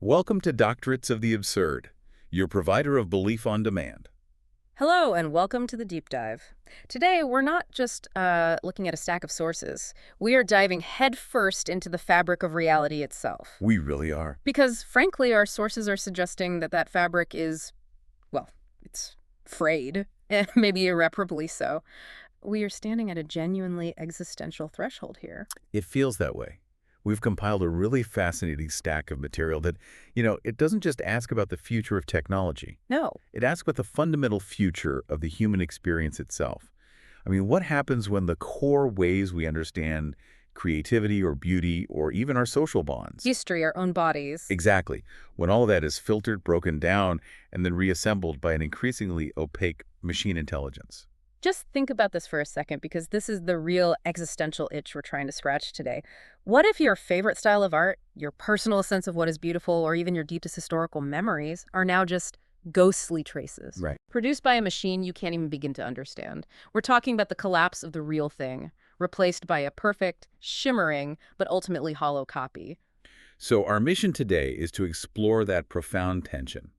Welcome to Doctorates of the Absurd, your provider of belief on demand. Hello, and welcome to the Deep Dive. Today, we're not just looking at a stack of sources. We are diving headfirst into the fabric of reality itself. We really are. Because, frankly, our sources are suggesting that that fabric is, well, it's frayed, and maybe irreparably so. We are standing at a genuinely existential threshold here. It feels that way. We've compiled a really fascinating stack of material that, it doesn't just ask about the future of technology. No. It asks about the fundamental future of the human experience itself. I mean, what happens when the core ways we understand creativity or beauty or even our social bonds? History, our own bodies. Exactly. When all of that is filtered, broken down, and then reassembled by an increasingly opaque machine intelligence. Just think about this for a second, because this is the real existential itch we're trying to scratch today. What if your favorite style of art, your personal sense of what is beautiful, or even your deepest historical memories are now just ghostly traces? Right. Produced by a machine you can't even begin to understand. We're talking about the collapse of the real thing, replaced by a perfect, shimmering, but ultimately hollow copy. So our mission today is to explore that profound tension.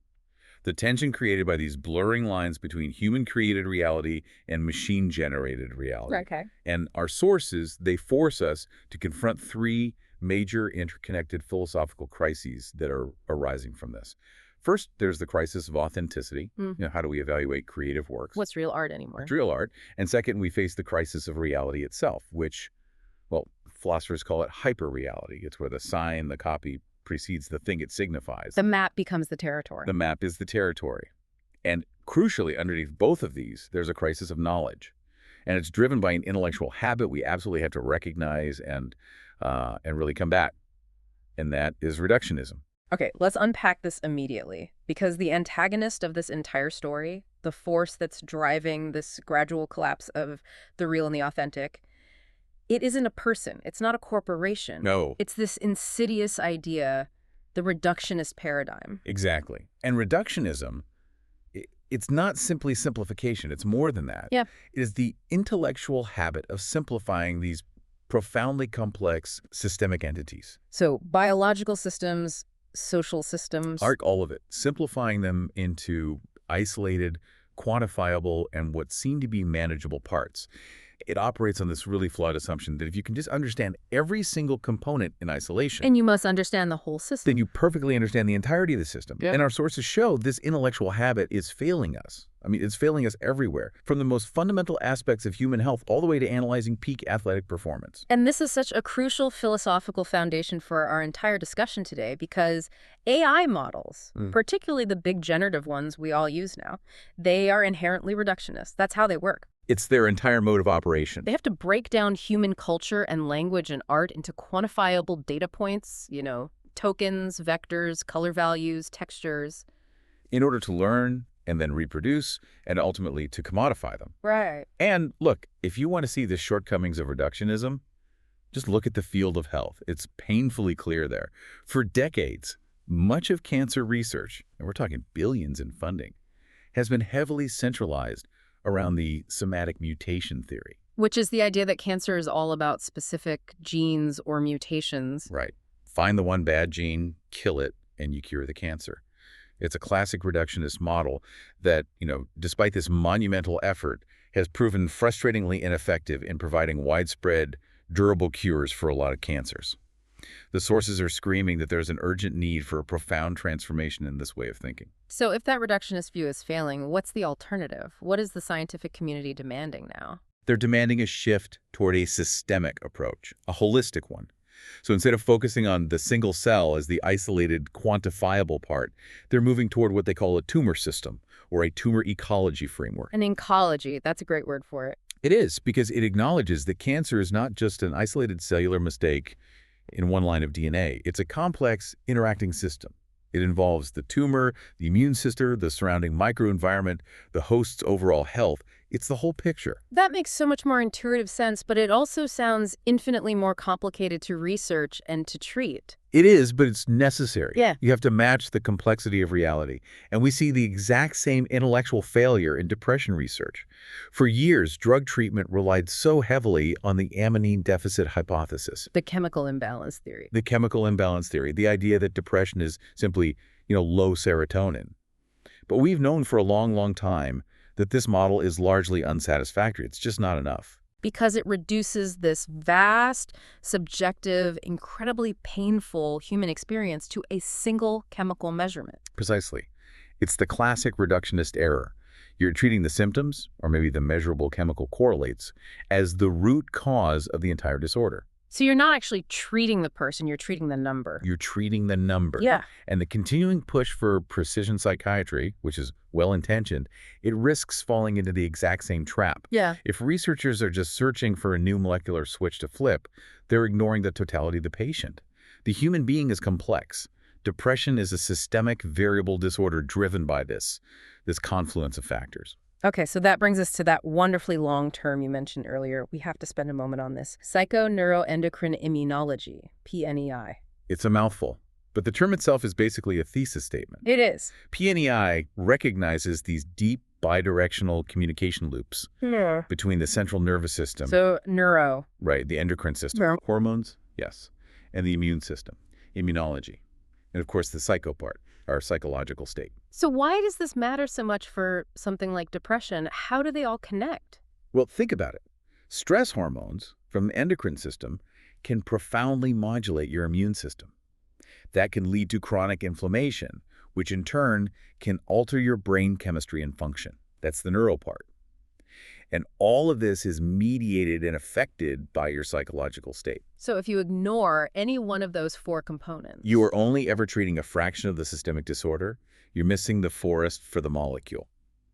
The tension created by these blurring lines between human-created reality and machine-generated reality. Okay. And our sources, they force us to confront three major interconnected philosophical crises that are arising from this. First, there's the crisis of authenticity. How do we evaluate creative works? What's real art anymore? What's real art? And second, we face the crisis of reality itself, which, well, philosophers call it hyperreality. It's where the sign, the copy, precedes the thing it signifies. The map becomes the territory. The map is the territory. And crucially, underneath both of these, there's a crisis of knowledge. And it's driven by an intellectual habit we absolutely have to recognize and really combat. And that is reductionism. Okay, let's unpack this immediately, because the antagonist of this entire story, the force that's driving this gradual collapse of the real and the authentic, it isn't a person. It's not a corporation. No. It's this insidious idea, the reductionist paradigm. Exactly. And reductionism, it's not simply simplification. It's more than that. Yeah. It is the intellectual habit of simplifying these profoundly complex systemic entities. So biological systems, social systems. All of it. Simplifying them into isolated, quantifiable, and what seem to be manageable parts. It operates on this really flawed assumption that if you can just understand every single component in isolation, And you must understand the whole system. then you perfectly understand the entirety of the system. Yeah. And our sources show this intellectual habit is failing us. I mean, it's failing us everywhere, from the most fundamental aspects of human health all the way to analyzing peak athletic performance. And this is such a crucial philosophical foundation for our entire discussion today, because AI models, particularly the big generative ones we all use now, they are inherently reductionist. That's how they work. It's their entire mode of operation. They have to break down human culture and language and art into quantifiable data points, tokens, vectors, color values, textures. In order to learn and then reproduce and ultimately to commodify them. Right. And look, if you want to see the shortcomings of reductionism, just look at the field of health. It's painfully clear there. For decades, much of cancer research, and we're talking billions in funding, has been heavily centralized around the somatic mutation theory. Which is the idea that cancer is all about specific genes or mutations. Right. Find the one bad gene, kill it, and you cure the cancer. It's a classic reductionist model that, despite this monumental effort, has proven frustratingly ineffective in providing widespread, durable cures for a lot of cancers. The sources are screaming that there's an urgent need for a profound transformation in this way of thinking. So if that reductionist view is failing, what's the alternative? What is the scientific community demanding now? They're demanding a shift toward a systemic approach, a holistic one. So instead of focusing on the single cell as the isolated, quantifiable part, they're moving toward what they call a tumor system or a tumor ecology framework. An ecology, that's a great word for it. It is, because it acknowledges that cancer is not just an isolated cellular mistake in one line of DNA. It's a complex, interacting system. It involves the tumor, the immune system, the surrounding microenvironment, the host's overall health, It's the whole picture. That makes so much more intuitive sense, but it also sounds infinitely more complicated to research and to treat. It is, but it's necessary. Yeah. You have to match the complexity of reality. And we see the exact same intellectual failure in depression research. For years, drug treatment relied so heavily on the amine deficit hypothesis. The chemical imbalance theory. The chemical imbalance theory, the idea that depression is simply, low serotonin. But we've known for a long, long time that this model is largely unsatisfactory. It's just not enough. Because it reduces this vast, subjective, incredibly painful human experience to a single chemical measurement. Precisely. It's the classic reductionist error. You're treating the symptoms, or maybe the measurable chemical correlates, as the root cause of the entire disorder. So you're not actually treating the person, you're treating the number. You're treating the number. Yeah. And the continuing push for precision psychiatry, which is well-intentioned, it risks falling into the exact same trap. Yeah. If researchers are just searching for a new molecular switch to flip, they're ignoring the totality of the patient. The human being is complex. Depression is a systemic variable disorder driven by this confluence of factors. Okay, so that brings us to that wonderfully long term you mentioned earlier. We have to spend a moment on this. Psychoneuroendocrine immunology, PNEI. It's a mouthful, but the term itself is basically a thesis statement. It is. PNEI recognizes these deep bidirectional communication loops between the central nervous system, So neuro. right, the endocrine system, Neuro. hormones, yes, and the immune system, immunology, and of course the psycho part, our psychological state. So why does this matter so much for something like depression? How do they all connect? Well, think about it. Stress hormones from the endocrine system can profoundly modulate your immune system. That can lead to chronic inflammation, which in turn can alter your brain chemistry and function. That's the neuro part. And all of this is mediated and affected by your psychological state. So if you ignore any one of those four components. You are only ever treating a fraction of the systemic disorder. You're missing the forest for the molecule.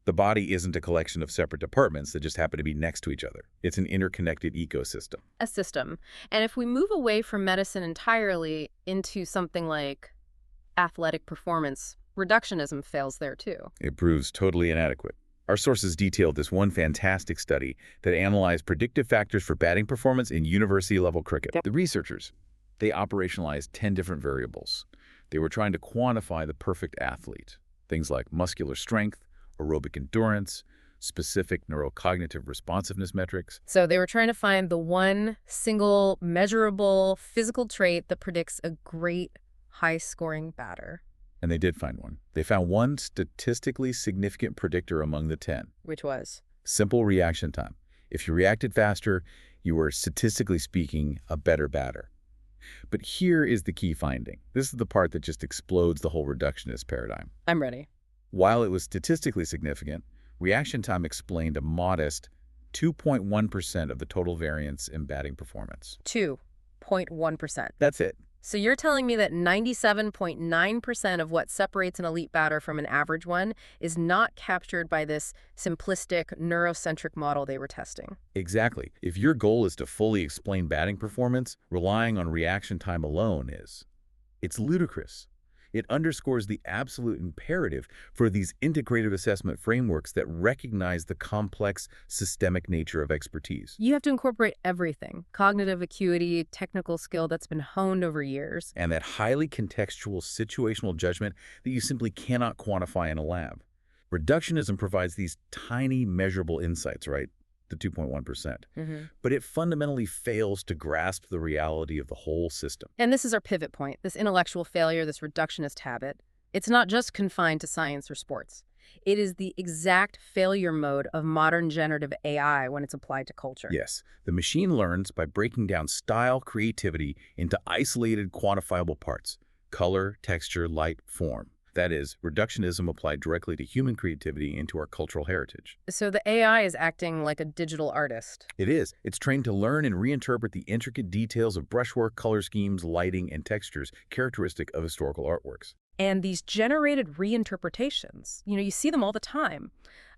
The body isn't a collection of separate departments that just happen to be next to each other. It's an interconnected ecosystem. A system. And if we move away from medicine entirely into something like athletic performance, reductionism fails there too. It proves totally inadequate. Our sources detailed this one fantastic study that analyzed predictive factors for batting performance in university-level cricket. The researchers, they operationalized 10 different variables. They were trying to quantify the perfect athlete. Things like muscular strength, aerobic endurance, specific neurocognitive responsiveness metrics. So they were trying to find the one single measurable physical trait that predicts a great high-scoring batter. And they did find one. They found one statistically significant predictor among the 10. Which was? Simple reaction time. If you reacted faster, you were, statistically speaking, a better batter. But here is the key finding. This is the part that just explodes the whole reductionist paradigm. I'm ready. While it was statistically significant, reaction time explained a modest 2.1% of the total variance in batting performance. 2.1%. That's it. So you're telling me that 97.9% of what separates an elite batter from an average one is not captured by this simplistic, neurocentric model they were testing? Exactly. If your goal is to fully explain batting performance, relying on reaction time alone it's ludicrous. It underscores the absolute imperative for these integrative assessment frameworks that recognize the complex systemic nature of expertise. You have to incorporate everything. Cognitive acuity, technical skill that's been honed over years. And that highly contextual situational judgment that you simply cannot quantify in a lab. Reductionism provides these tiny measurable insights, right? The 2.1%. But it fundamentally fails to grasp the reality of the whole system. And this is our pivot point, this intellectual failure, this reductionist habit. It's not just confined to science or sports. It is the exact failure mode of modern generative AI when it's applied to culture. Yes, the machine learns by breaking down style creativity into isolated quantifiable parts: color, texture, light, form. That is, reductionism applied directly to human creativity into our cultural heritage. So the AI is acting like a digital artist. It is. It's trained to learn and reinterpret the intricate details of brushwork, color schemes, lighting, and textures characteristic of historical artworks. And these generated reinterpretations, you see them all the time.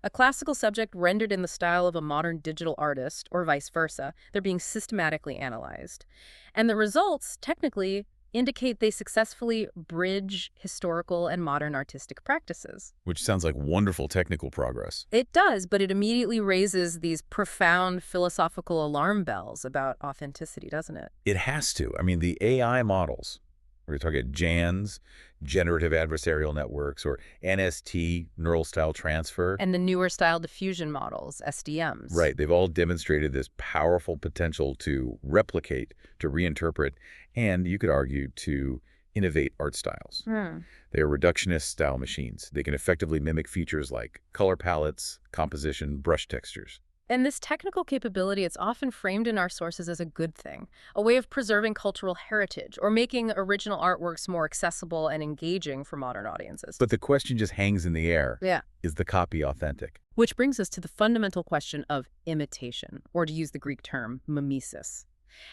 A classical subject rendered in the style of a modern digital artist, or vice versa, they're being systematically analyzed. And the results, technically, indicate they successfully bridge historical and modern artistic practices. Which sounds like wonderful technical progress. It does, but it immediately raises these profound philosophical alarm bells about authenticity, doesn't it? It has to. I mean, the AI models, we're talking GANs, generative adversarial networks, or NST, neural style transfer. And the newer style diffusion models, SDMs. Right. They've all demonstrated this powerful potential to replicate, to reinterpret, and you could argue to innovate art styles. They are reductionist style machines. They can effectively mimic features like color palettes, composition, brush textures. And this technical capability, it's often framed in our sources as a good thing, a way of preserving cultural heritage or making original artworks more accessible and engaging for modern audiences. But the question just hangs in the air. Yeah. Is the copy authentic? Which brings us to the fundamental question of imitation, or to use the Greek term, mimesis.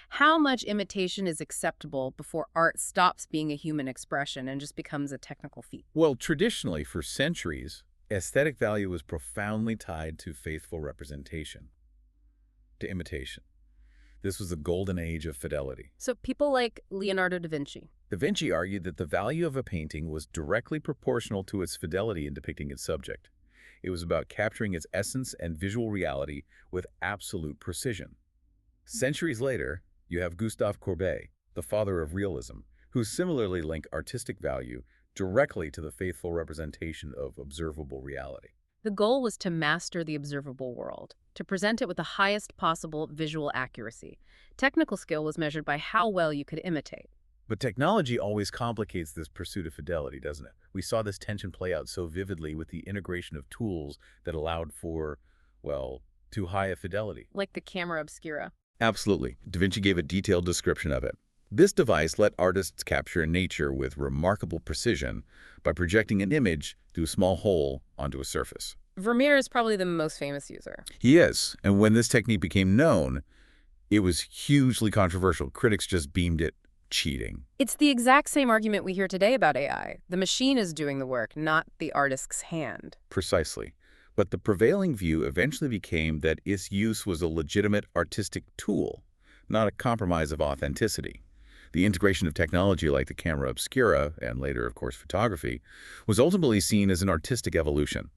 How much imitation is acceptable before art stops being a human expression and just becomes a technical feat? Well, traditionally, for centuries, aesthetic value was profoundly tied to faithful representation, to imitation. This was the golden age of fidelity. So people like Leonardo da Vinci. Da Vinci argued that the value of a painting was directly proportional to its fidelity in depicting its subject. It was about capturing its essence and visual reality with absolute precision. Centuries later, you have Gustave Courbet, the father of realism, who similarly linked artistic value directly to the faithful representation of observable reality. The goal was to master the observable world, to present it with the highest possible visual accuracy. Technical skill was measured by how well you could imitate. But technology always complicates this pursuit of fidelity, doesn't it? We saw this tension play out so vividly with the integration of tools that allowed for, well, too high a fidelity. Like the camera obscura. Absolutely. Da Vinci gave a detailed description of it. This device let artists capture nature with remarkable precision by projecting an image through a small hole onto a surface. Vermeer is probably the most famous user. He is, and when this technique became known, it was hugely controversial. Critics just beamed it cheating. It's the exact same argument we hear today about AI. The machine is doing the work, not the artist's hand. Precisely. But the prevailing view eventually became that its use was a legitimate artistic tool, not a compromise of authenticity. The integration of technology like the camera obscura, and later, of course, photography, was ultimately seen as an artistic evolution.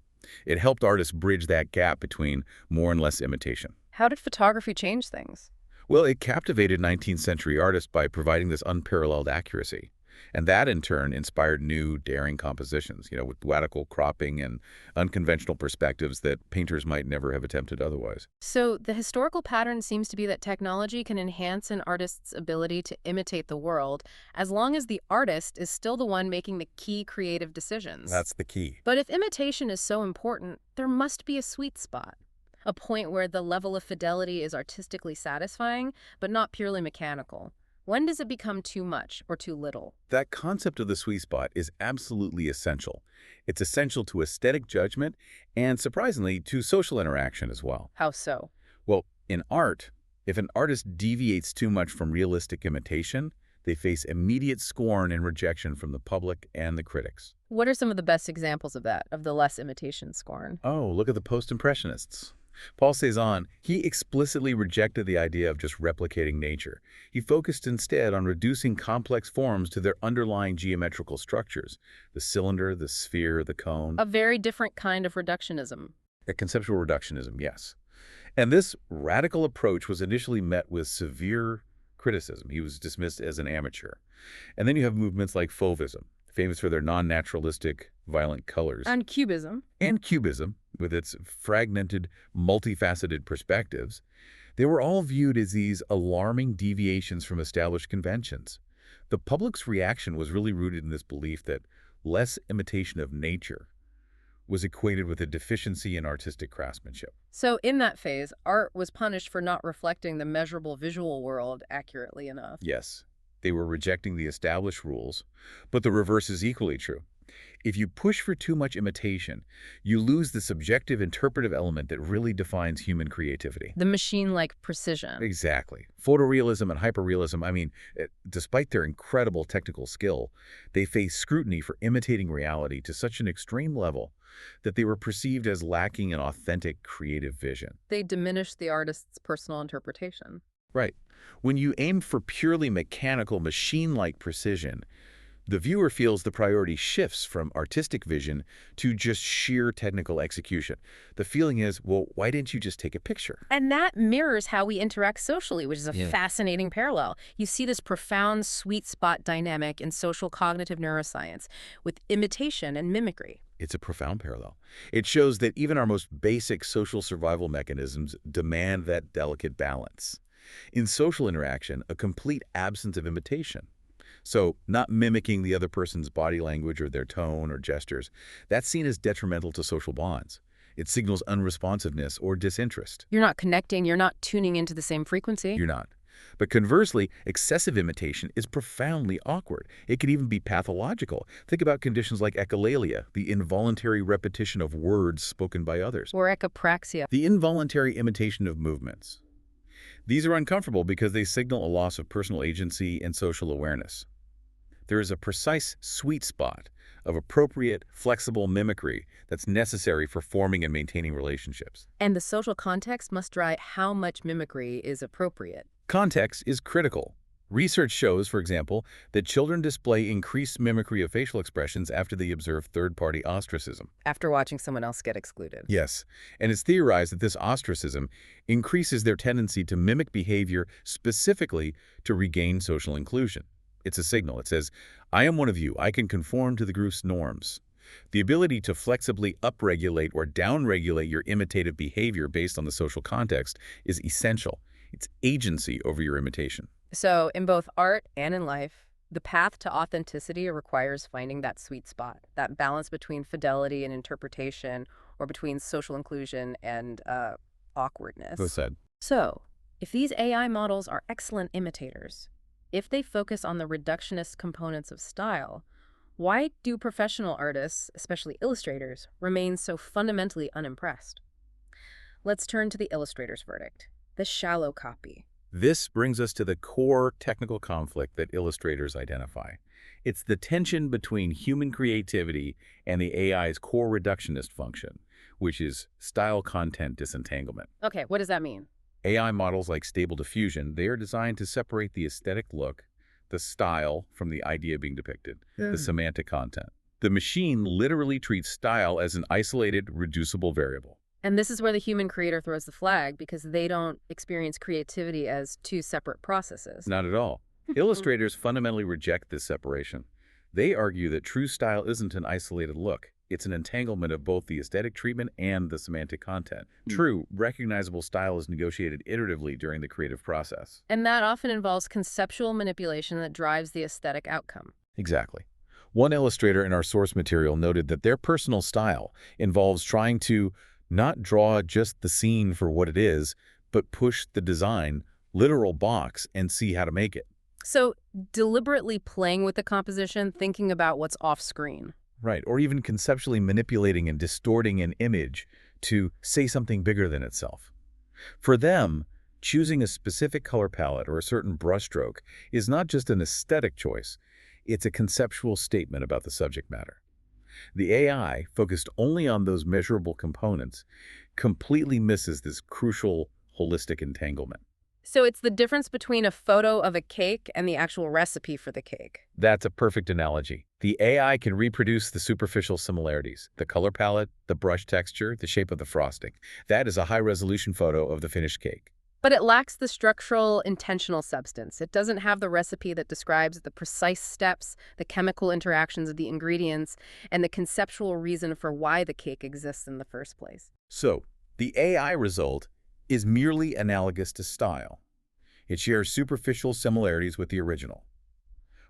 It helped artists bridge that gap between more and less imitation. How did photography change things? Well, it captivated 19th century artists by providing this unparalleled accuracy. And that, in turn, inspired new, daring compositions, with radical cropping and unconventional perspectives that painters might never have attempted otherwise. So the historical pattern seems to be that technology can enhance an artist's ability to imitate the world as long as the artist is still the one making the key creative decisions. That's the key. But if imitation is so important, there must be a sweet spot. A point where the level of fidelity is artistically satisfying, but not purely mechanical. When does it become too much or too little? That concept of the sweet spot is absolutely essential. It's essential to aesthetic judgment and, surprisingly, to social interaction as well. How so? Well, in art, if an artist deviates too much from realistic imitation, they face immediate scorn and rejection from the public and the critics. What are some of the best examples of that, of the less imitation scorn? Oh, look at the post-impressionists. Paul Cézanne, he explicitly rejected the idea of just replicating nature. He focused instead on reducing complex forms to their underlying geometrical structures, the cylinder, the sphere, the cone. A very different kind of reductionism. A conceptual reductionism, yes. And this radical approach was initially met with severe criticism. He was dismissed as an amateur. And then you have movements like Fauvism, famous for their non-naturalistic, violent colors. And Cubism. And Cubism, with its fragmented, multifaceted perspectives. They were all viewed as these alarming deviations from established conventions. The public's reaction was really rooted in this belief that less imitation of nature was equated with a deficiency in artistic craftsmanship. So in that phase, art was punished for not reflecting the measurable visual world accurately enough. Yes, they were rejecting the established rules, but the reverse is equally true. If you push for too much imitation, you lose the subjective interpretive element that really defines human creativity. The machine-like precision. Exactly. Photorealism and hyperrealism, despite their incredible technical skill, they face scrutiny for imitating reality to such an extreme level that they were perceived as lacking an authentic creative vision. They diminished the artist's personal interpretation. Right. When you aim for purely mechanical, machine-like precision, the viewer feels the priority shifts from artistic vision to just sheer technical execution. The feeling is, well, why didn't you just take a picture? And that mirrors how we interact socially, which is a Yeah. fascinating parallel. You see this profound sweet spot dynamic in social cognitive neuroscience with imitation and mimicry. It's a profound parallel. It shows that even our most basic social survival mechanisms demand that delicate balance. In social interaction, a complete absence of imitation. So, not mimicking the other person's body language or their tone or gestures, that's seen as detrimental to social bonds. It signals unresponsiveness or disinterest. You're not connecting, you're not tuning into the same frequency. You're not. But conversely, excessive imitation is profoundly awkward. It can even be pathological. Think about conditions like echolalia, the involuntary repetition of words spoken by others. Or echopraxia. The involuntary imitation of movements. These are uncomfortable because they signal a loss of personal agency and social awareness. There is a precise sweet spot of appropriate, flexible mimicry that's necessary for forming and maintaining relationships. And the social context must drive how much mimicry is appropriate. Context is critical. Research shows, for example, that children display increased mimicry of facial expressions after they observe third-party ostracism. After watching someone else get excluded. Yes, and it's theorized that this ostracism increases their tendency to mimic behavior specifically to regain social inclusion. It's a signal. It says, I am one of you. I can conform to the group's norms. The ability to flexibly upregulate or downregulate your imitative behavior based on the social context is essential. It's agency over your imitation. So, in both art and in life, the path to authenticity requires finding that sweet spot, that balance between fidelity and interpretation, or between social inclusion and awkwardness. Well said. So, if these AI models are excellent imitators, if they focus on the reductionist components of style, why do professional artists, especially illustrators, remain so fundamentally unimpressed? Let's turn to the illustrator's verdict, the shallow copy. This brings us to the core technical conflict that illustrators identify. It's the tension between human creativity and the AI's core reductionist function, which is style-content disentanglement. Okay, what does that mean? AI models like Stable Diffusion, they are designed to separate the aesthetic look, the style, from the idea being depicted, the semantic content. The machine literally treats style as an isolated, reducible variable. And this is where the human creator throws the flag because they don't experience creativity as two separate processes. Not at all. Illustrators fundamentally reject this separation. They argue that true style isn't an isolated look. It's an entanglement of both the aesthetic treatment and the semantic content. True, recognizable style is negotiated iteratively during the creative process. And that often involves conceptual manipulation that drives the aesthetic outcome. Exactly. One illustrator in our source material noted that their personal style involves trying to not draw just the scene for what it is, but push the design, literal box, and see how to make it. So deliberately playing with the composition, thinking about what's off screen. Right, or even conceptually manipulating and distorting an image to say something bigger than itself. For them, choosing a specific color palette or a certain brushstroke is not just an aesthetic choice, it's a conceptual statement about the subject matter. The AI, focused only on those measurable components, completely misses this crucial holistic entanglement. So it's the difference between a photo of a cake and the actual recipe for the cake. That's a perfect analogy. The AI can reproduce the superficial similarities, the color palette, the brush texture, the shape of the frosting. That is a high-resolution photo of the finished cake. But it lacks the structural, intentional substance. It doesn't have the recipe that describes the precise steps, the chemical interactions of the ingredients, and the conceptual reason for why the cake exists in the first place. So, the AI result is merely analogous to style. It shares superficial similarities with the original.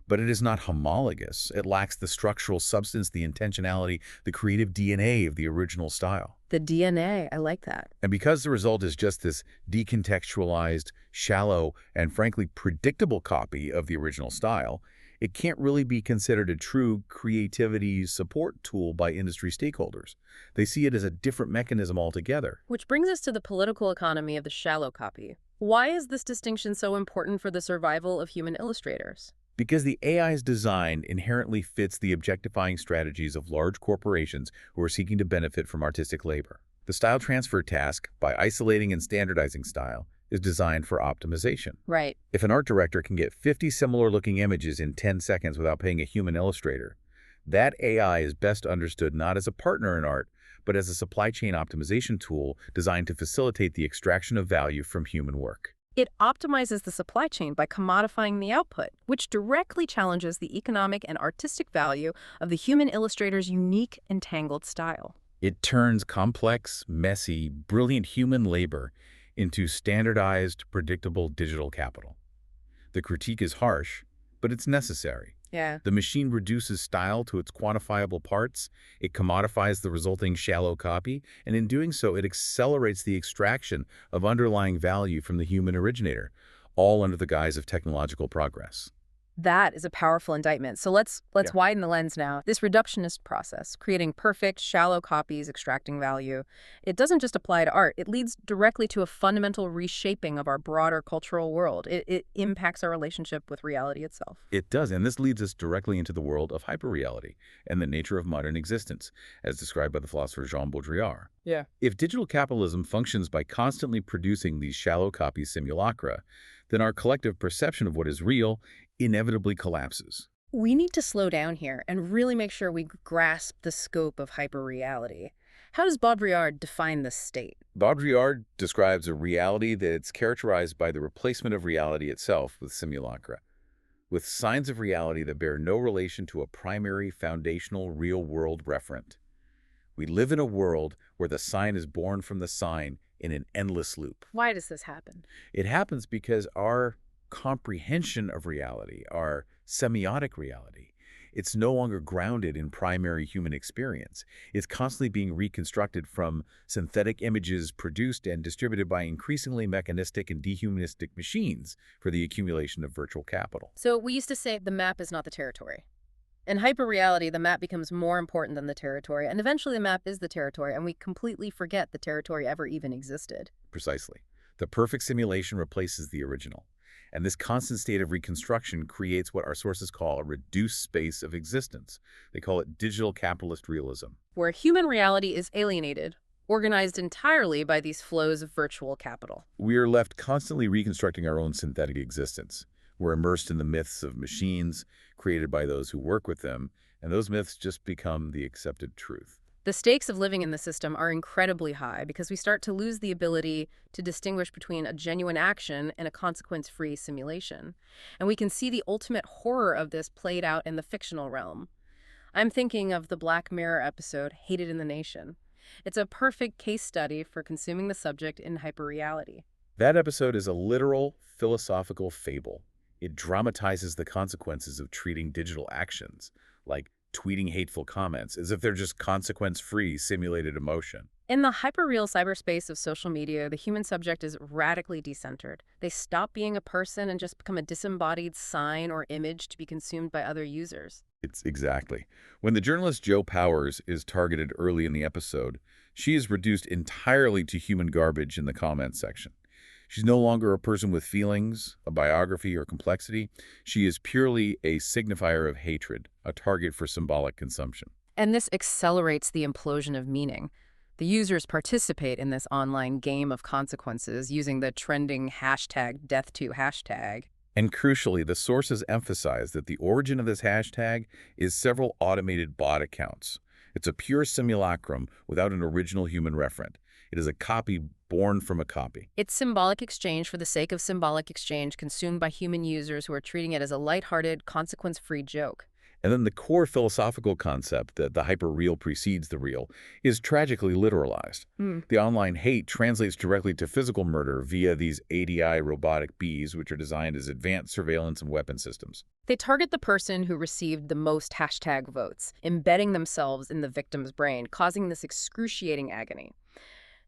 But it is not homologous. It lacks the structural substance, the intentionality, the creative DNA of the original style. The DNA, I like that. And because the result is just this decontextualized, shallow, and frankly predictable copy of the original style, it can't really be considered a true creativity support tool by industry stakeholders. They see it as a different mechanism altogether. Which brings us to the political economy of the shallow copy. Why is this distinction so important for the survival of human illustrators? Because the AI's design inherently fits the objectifying strategies of large corporations who are seeking to benefit from artistic labor. The style transfer task, by isolating and standardizing style, is designed for optimization. Right. If an art director can get 50 similar-looking images in 10 seconds without paying a human illustrator, that AI is best understood not as a partner in art, but as a supply chain optimization tool designed to facilitate the extraction of value from human work. It optimizes the supply chain by commodifying the output, which directly challenges the economic and artistic value of the human illustrator's unique and tangled style. It turns complex, messy, brilliant human labor into standardized, predictable digital capital. The critique is harsh, but it's necessary. Yeah. The machine reduces style to its quantifiable parts, it commodifies the resulting shallow copy, and in doing so, it accelerates the extraction of underlying value from the human originator, all under the guise of technological progress. That is a powerful indictment. So let's widen the lens now. This reductionist process, creating perfect, shallow copies, extracting value, it doesn't just apply to art. It leads directly to a fundamental reshaping of our broader cultural world. It impacts our relationship with reality itself. It does, and this leads us directly into the world of hyperreality and the nature of modern existence, as described by the philosopher Jean Baudrillard. Yeah. If digital capitalism functions by constantly producing these shallow copy simulacra, then our collective perception of what is real inevitably collapses. We need to slow down here and really make sure we grasp the scope of hyperreality. How does Baudrillard define the state? Baudrillard describes a reality that's characterized by the replacement of reality itself with simulacra, with signs of reality that bear no relation to a primary, foundational, real-world referent. We live in a world where the sign is born from the sign in an endless loop. Why does this happen? It happens because our comprehension of reality, our semiotic reality, it's no longer grounded in primary human experience. It's constantly being reconstructed from synthetic images produced and distributed by increasingly mechanistic and dehumanistic machines for the accumulation of virtual capital. So we used to say the map is not the territory. In hyperreality, the map becomes more important than the territory, and eventually the map is the territory, and we completely forget the territory ever even existed. Precisely. The perfect simulation replaces the original. And this constant state of reconstruction creates what our sources call a reduced space of existence. They call it digital capitalist realism. Where human reality is alienated, organized entirely by these flows of virtual capital. We are left constantly reconstructing our own synthetic existence. We're immersed in the myths of machines created by those who work with them, and those myths just become the accepted truth. The stakes of living in the system are incredibly high because we start to lose the ability to distinguish between a genuine action and a consequence-free simulation. And we can see the ultimate horror of this played out in the fictional realm. I'm thinking of the Black Mirror episode, Hated in the Nation. It's a perfect case study for consuming the subject in hyperreality. That episode is a literal philosophical fable. It dramatizes the consequences of treating digital actions, like tweeting hateful comments, as if they're just consequence-free simulated emotion. In the hyperreal cyberspace of social media, the human subject is radically decentered. They stop being a person and just become a disembodied sign or image to be consumed by other users. It's exactly. When the journalist Jo Powers is targeted early in the episode, she is reduced entirely to human garbage in the comments section. She's no longer a person with feelings, a biography, or complexity. She is purely a signifier of hatred, a target for symbolic consumption. And this accelerates the implosion of meaning. The users participate in this online game of consequences using the trending hashtag #death2 hashtag. And crucially, the sources emphasize that the origin of this hashtag is several automated bot accounts. It's a pure simulacrum without an original human referent. It is a copy born from a copy. It's symbolic exchange for the sake of symbolic exchange, consumed by human users who are treating it as a lighthearted, consequence-free joke. And then the core philosophical concept that the hyper-real precedes the real is tragically literalized. The online hate translates directly to physical murder via these ADI robotic bees, which are designed as advanced surveillance and weapon systems. They target the person who received the most hashtag votes, embedding themselves in the victim's brain, causing this excruciating agony.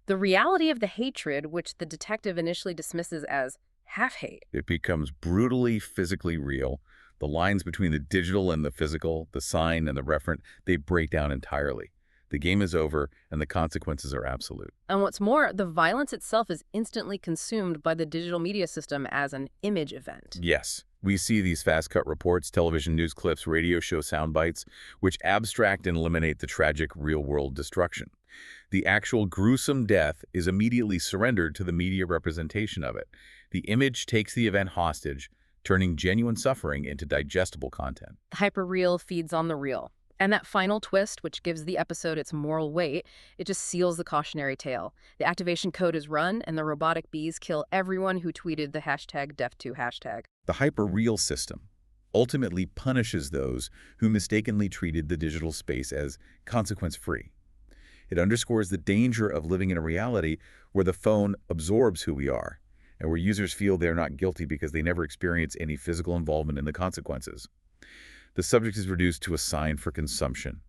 The reality of the hatred, which the detective initially dismisses as half-hate. It becomes brutally physically real. The lines between the digital and the physical, the sign and the referent, they break down entirely. The game is over, and the consequences are absolute. And what's more, the violence itself is instantly consumed by the digital media system as an image event. Yes. We see these fast-cut reports, television news clips, radio show sound bites, which abstract and eliminate the tragic real-world destruction. The actual gruesome death is immediately surrendered to the media representation of it. The image takes the event hostage, turning genuine suffering into digestible content. The hyperreal feeds on the real. And that final twist, which gives the episode its moral weight, it just seals the cautionary tale. The activation code is run, and the robotic bees kill everyone who tweeted the hashtag #Death2 hashtag. The hyperreal system ultimately punishes those who mistakenly treated the digital space as consequence-free. It underscores the danger of living in a reality where the phone absorbs who we are, and where users feel they're not guilty because they never experience any physical involvement in the consequences. The subject is reduced to a sign for consumption,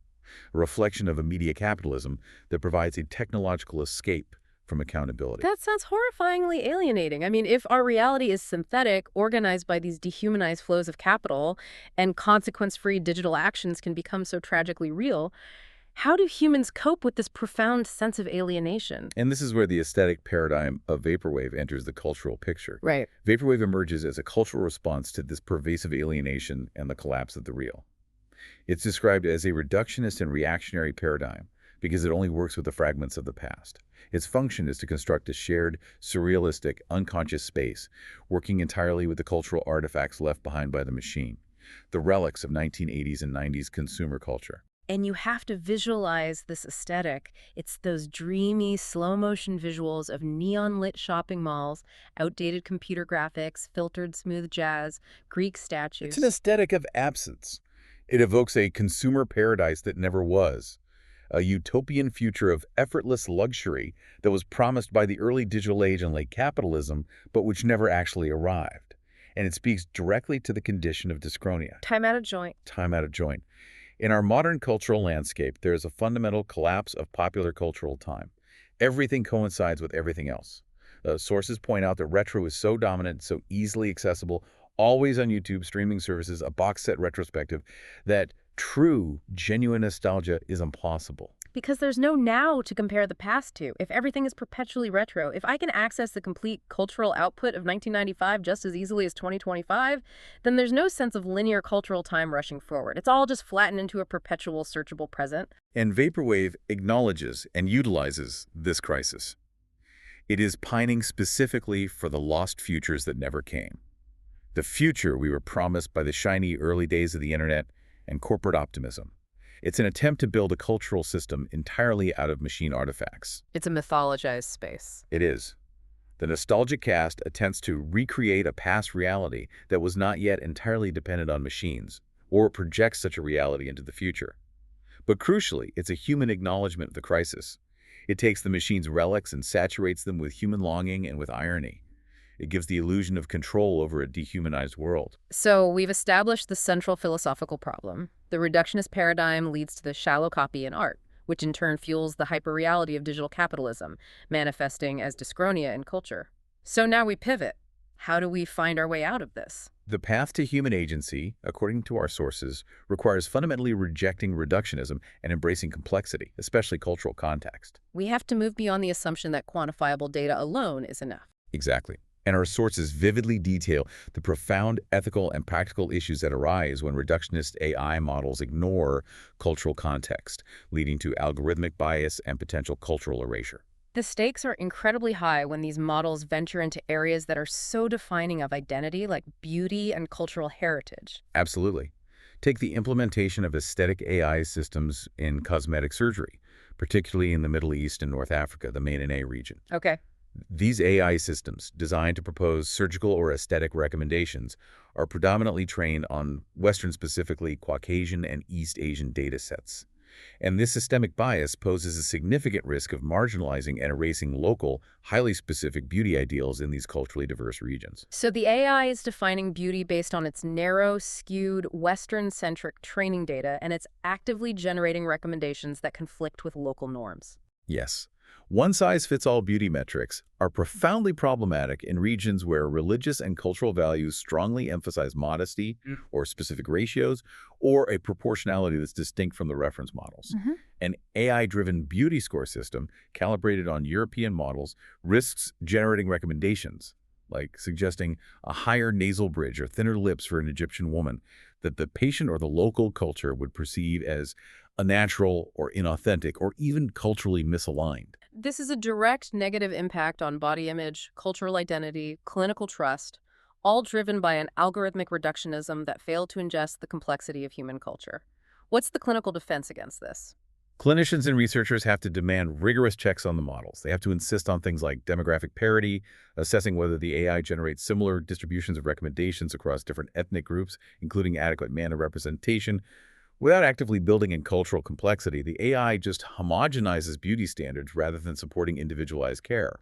a reflection of a media capitalism that provides a technological escape from accountability. That sounds horrifyingly alienating. I mean, if our reality is synthetic, organized by these dehumanized flows of capital, and consequence-free digital actions can become so tragically real, how do humans cope with this profound sense of alienation? And this is where the aesthetic paradigm of vaporwave enters the cultural picture. Right. Vaporwave emerges as a cultural response to this pervasive alienation and the collapse of the real. It's described as a reductionist and reactionary paradigm because it only works with the fragments of the past. Its function is to construct a shared, surrealistic, unconscious space, working entirely with the cultural artifacts left behind by the machine, the relics of 1980s and 90s consumer culture. And you have to visualize this aesthetic. It's those dreamy, slow-motion visuals of neon-lit shopping malls, outdated computer graphics, filtered smooth jazz, Greek statues. It's an aesthetic of absence. It evokes a consumer paradise that never was, a utopian future of effortless luxury that was promised by the early digital age and late capitalism, but which never actually arrived. And it speaks directly to the condition of dyschronia. Time out of joint. Time out of joint. In our modern cultural landscape, there is a fundamental collapse of popular cultural time. Everything coincides with everything else. Sources point out that retro is so dominant, so easily accessible, always on YouTube, streaming services, a box set retrospective, that true, genuine nostalgia is impossible. Because there's no now to compare the past to. If everything is perpetually retro, if I can access the complete cultural output of 1995 just as easily as 2025, then there's no sense of linear cultural time rushing forward. It's all just flattened into a perpetual searchable present. And Vaporwave acknowledges and utilizes this crisis. It is pining specifically for the lost futures that never came. The future we were promised by the shiny early days of the internet and corporate optimism. It's an attempt to build a cultural system entirely out of machine artifacts. It's a mythologized space. It is. The nostalgic cast attempts to recreate a past reality that was not yet entirely dependent on machines, or projects such a reality into the future. But crucially, it's a human acknowledgement of the crisis. It takes the machine's relics and saturates them with human longing and with irony. It gives the illusion of control over a dehumanized world. So we've established the central philosophical problem. The reductionist paradigm leads to the shallow copy in art, which in turn fuels the hyperreality of digital capitalism, manifesting as dyschronia in culture. So now we pivot. How do we find our way out of this? The path to human agency, according to our sources, requires fundamentally rejecting reductionism and embracing complexity, especially cultural context. We have to move beyond the assumption that quantifiable data alone is enough. Exactly. And our sources vividly detail the profound ethical and practical issues that arise when reductionist AI models ignore cultural context, leading to algorithmic bias and potential cultural erasure. The stakes are incredibly high when these models venture into areas that are so defining of identity, like beauty and cultural heritage. Absolutely. Take the implementation of aesthetic AI systems in cosmetic surgery, particularly in the Middle East and North Africa, the MENA region. Okay. These AI systems, designed to propose surgical or aesthetic recommendations, are predominantly trained on Western, specifically Caucasian and East Asian data sets. And this systemic bias poses a significant risk of marginalizing and erasing local, highly specific beauty ideals in these culturally diverse regions. So the AI is defining beauty based on its narrow, skewed, Western-centric training data, and it's actively generating recommendations that conflict with local norms. Yes. One-size-fits-all beauty metrics are profoundly problematic in regions where religious and cultural values strongly emphasize modesty or specific ratios or a proportionality that's distinct from the reference models. An AI-driven beauty score system calibrated on European models risks generating recommendations like suggesting a higher nasal bridge or thinner lips for an Egyptian woman that the patient or the local culture would perceive as unnatural or inauthentic or even culturally misaligned. This is a direct negative impact on body image, cultural identity, clinical trust, all driven by an algorithmic reductionism that failed to ingest the complexity of human culture. What's the clinical defense against this? Clinicians and researchers have to demand rigorous checks on the models. They have to insist on things like demographic parity, assessing whether the AI generates similar distributions of recommendations across different ethnic groups, including adequate manner representation. Without actively building in cultural complexity, the AI just homogenizes beauty standards rather than supporting individualized care.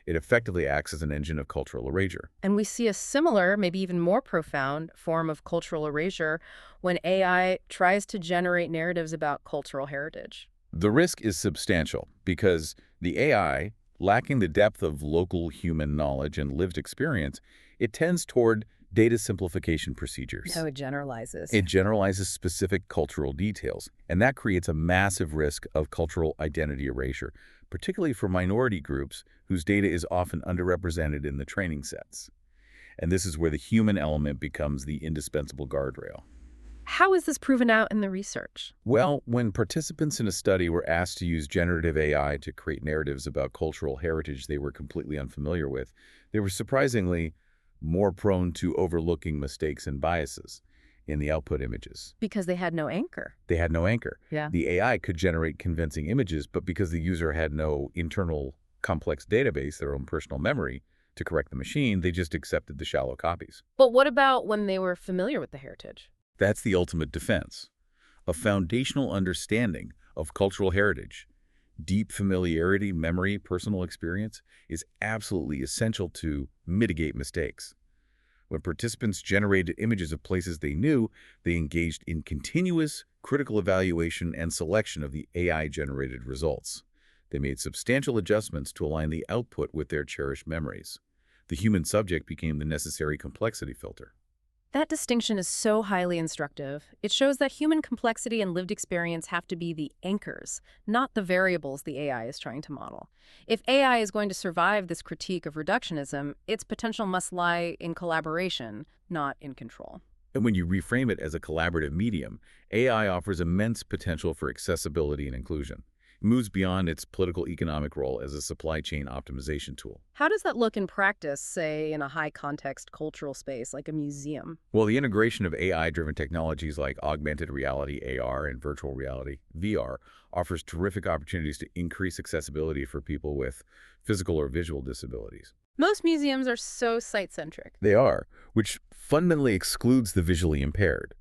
It effectively acts as an engine of cultural erasure. And we see a similar, maybe even more profound, form of cultural erasure when AI tries to generate narratives about cultural heritage. The risk is substantial because the AI, lacking the depth of local human knowledge and lived experience, it tends toward data simplification procedures. How it generalizes. It generalizes specific cultural details, and that creates a massive risk of cultural identity erasure, particularly for minority groups whose data is often underrepresented in the training sets. And this is where the human element becomes the indispensable guardrail. How is this proven out in the research? Well, when participants in a study were asked to use generative AI to create narratives about cultural heritage they were completely unfamiliar with, they were surprisingly more prone to overlooking mistakes and biases in the output images. Because they had no anchor. They had no anchor. Yeah. The AI could generate convincing images, but because the user had no internal complex database, their own personal memory, to correct the machine, they just accepted the shallow copies. But what about when they were familiar with the heritage? That's the ultimate defense. A foundational understanding of cultural heritage, deep familiarity, memory, personal experience is absolutely essential to mitigate mistakes. When participants generated images of places they knew, they engaged in continuous critical evaluation and selection of the AI-generated results. They made substantial adjustments to align the output with their cherished memories. The human subject became the necessary complexity filter. That distinction is so highly instructive. It shows that human complexity and lived experience have to be the anchors, not the variables the AI is trying to model. If AI is going to survive this critique of reductionism, its potential must lie in collaboration, not in control. And when you reframe it as a collaborative medium, AI offers immense potential for accessibility and inclusion. It moves beyond its political economic role as a supply chain optimization tool. How does that look in practice, say, in a high-context cultural space like a museum? Well, the integration of AI-driven technologies like augmented reality, AR, and virtual reality, VR, offers terrific opportunities to increase accessibility for people with physical or visual disabilities. Most museums are so site-centric. They are, which fundamentally excludes the visually impaired.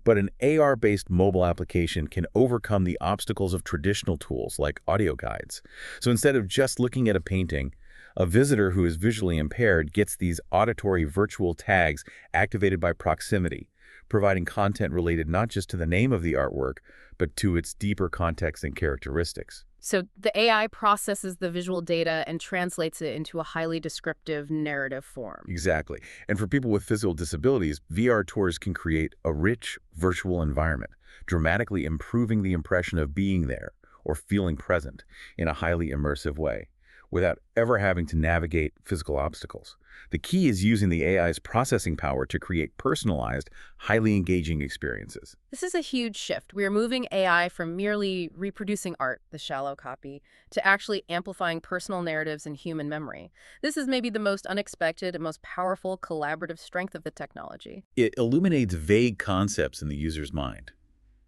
But an AR-based mobile application can overcome the obstacles of traditional tools like audio guides. So instead of just looking at a painting, a visitor who is visually impaired gets these auditory virtual tags activated by proximity, providing content related not just to the name of the artwork, but to its deeper context and characteristics. So the AI processes the visual data and translates it into a highly descriptive narrative form. Exactly. And for people with physical disabilities, VR tours can create a rich virtual environment, dramatically improving the impression of being there or feeling present in a highly immersive way, without ever having to navigate physical obstacles. The key is using the AI's processing power to create personalized, highly engaging experiences. This is a huge shift. We are moving AI from merely reproducing art, the shallow copy, to actually amplifying personal narratives and human memory. This is maybe the most unexpected and most powerful collaborative strength of the technology. It illuminates vague concepts in the user's mind.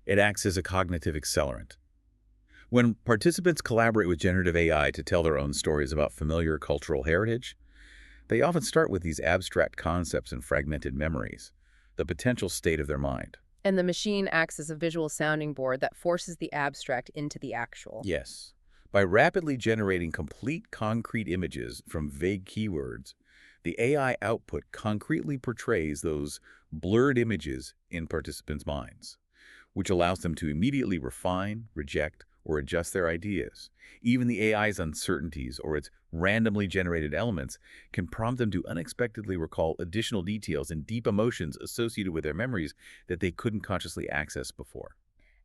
It acts as a cognitive accelerant. When participants collaborate with generative AI to tell their own stories about familiar cultural heritage, they often start with these abstract concepts and fragmented memories, the potential state of their mind. And the machine acts as a visual sounding board that forces the abstract into the actual. Yes. By rapidly generating complete concrete images from vague keywords, the AI output concretely portrays those blurred images in participants' minds, which allows them to immediately refine, reject, or adjust their ideas. Even the AI's uncertainties or its randomly generated elements can prompt them to unexpectedly recall additional details and deep emotions associated with their memories that they couldn't consciously access before.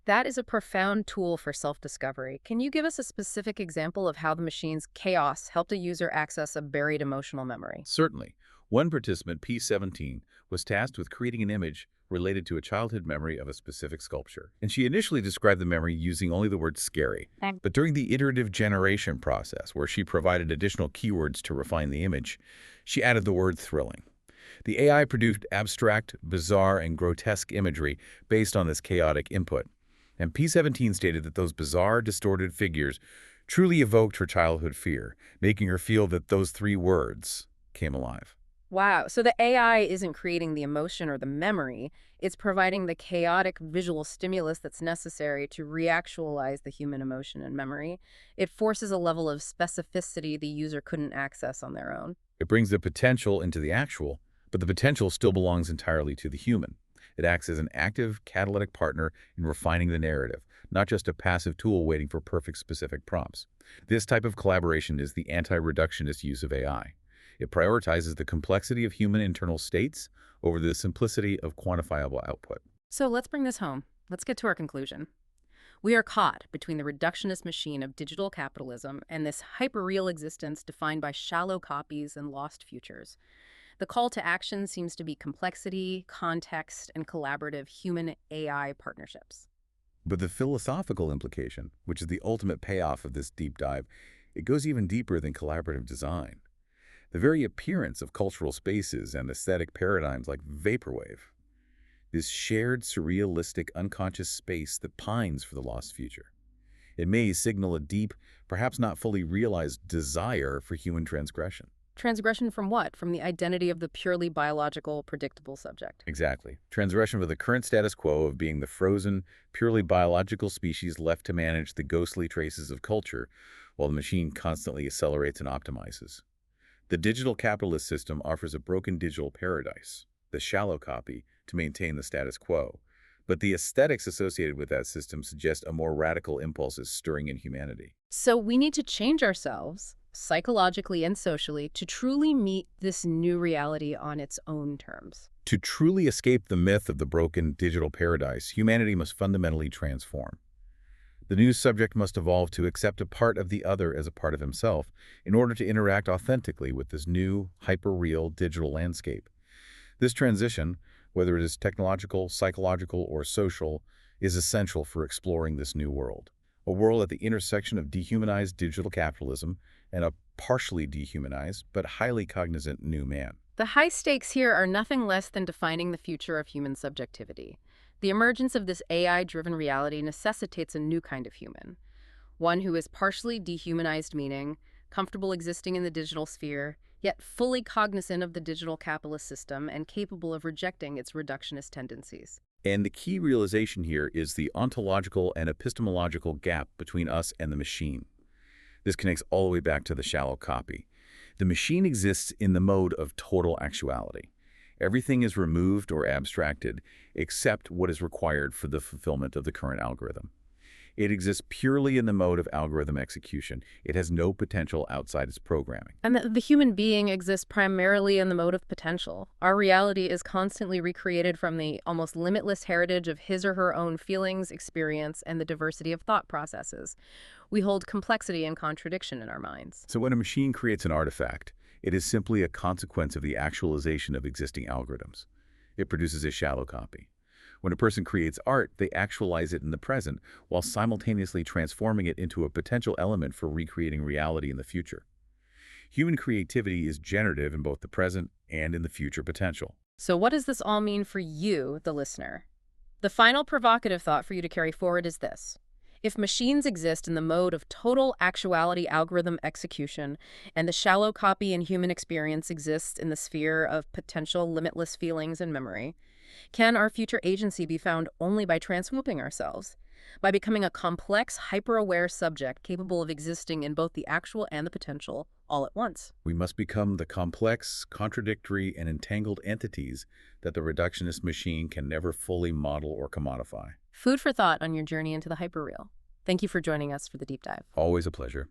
That is a profound tool for self-discovery. Can you give us a specific example of how the machine's chaos helped a user access a buried emotional memory? Certainly. One participant, P17, was tasked with creating an image related to a childhood memory of a specific sculpture. And she initially described the memory using only the word scary. But during the iterative generation process, where she provided additional keywords to refine the image, she added the word thrilling. The AI produced abstract, bizarre, and grotesque imagery based on this chaotic input. And P17 stated that those bizarre, distorted figures truly evoked her childhood fear, making her feel that those three words came alive. Wow, so the AI isn't creating the emotion or the memory, it's providing the chaotic visual stimulus that's necessary to reactualize the human emotion and memory. It forces a level of specificity the user couldn't access on their own. It brings the potential into the actual, but the potential still belongs entirely to the human. It acts as an active, catalytic partner in refining the narrative, not just a passive tool waiting for perfect specific prompts. This type of collaboration is the anti-reductionist use of AI. It prioritizes the complexity of human internal states over the simplicity of quantifiable output. So let's bring this home. Let's get to our conclusion. We are caught between the reductionist machine of digital capitalism and this hyperreal existence defined by shallow copies and lost futures. The call to action seems to be complexity, context, and collaborative human-AI partnerships. But the philosophical implication, which is the ultimate payoff of this deep dive, it goes even deeper than collaborative design. The very appearance of cultural spaces and aesthetic paradigms like vaporwave, this shared, surrealistic, unconscious space that pines for the lost future. It may signal a deep, perhaps not fully realized desire for human transgression. Transgression from what? From the identity of the purely biological, predictable subject. Exactly. Transgression of the current status quo of being the frozen, purely biological species left to manage the ghostly traces of culture while the machine constantly accelerates and optimizes. The digital capitalist system offers a broken digital paradise, the shallow copy, to maintain the status quo. But the aesthetics associated with that system suggest a more radical impulse is stirring in humanity. So we need to change ourselves, psychologically and socially, to truly meet this new reality on its own terms. To truly escape the myth of the broken digital paradise, humanity must fundamentally transform. The new subject must evolve to accept a part of the other as a part of himself in order to interact authentically with this new, hyper-real digital landscape. This transition, whether it is technological, psychological, or social, is essential for exploring this new world. A world at the intersection of dehumanized digital capitalism and a partially dehumanized but highly cognizant new man. The high stakes here are nothing less than defining the future of human subjectivity. The emergence of this AI-driven reality necessitates a new kind of human, one who is partially dehumanized, meaning comfortable existing in the digital sphere, yet fully cognizant of the digital capitalist system and capable of rejecting its reductionist tendencies. And the key realization here is the ontological and epistemological gap between us and the machine. This connects all the way back to the shallow copy. The machine exists in the mode of total actuality. Everything is removed or abstracted except what is required for the fulfillment of the current algorithm. It exists purely in the mode of algorithm execution. It has no potential outside its programming. And the human being exists primarily in the mode of potential. Our reality is constantly recreated from the almost limitless heritage of his or her own feelings, experience, and the diversity of thought processes. We hold complexity and contradiction in our minds. So when a machine creates an artifact, it is simply a consequence of the actualization of existing algorithms. It produces a shallow copy. When a person creates art, they actualize it in the present while simultaneously transforming it into a potential element for recreating reality in the future. Human creativity is generative in both the present and in the future potential. So what does this all mean for you, the listener? The final provocative thought for you to carry forward is this. If machines exist in the mode of total actuality algorithm execution, and the shallow copy in human experience exists in the sphere of potential limitless feelings and memory, can our future agency be found only by transforming ourselves, by becoming a complex, hyper-aware subject capable of existing in both the actual and the potential all at once? We must become the complex, contradictory, and entangled entities that the reductionist machine can never fully model or commodify. Food for thought on your journey into the hyperreal. Thank you for joining us for the deep dive. Always a pleasure.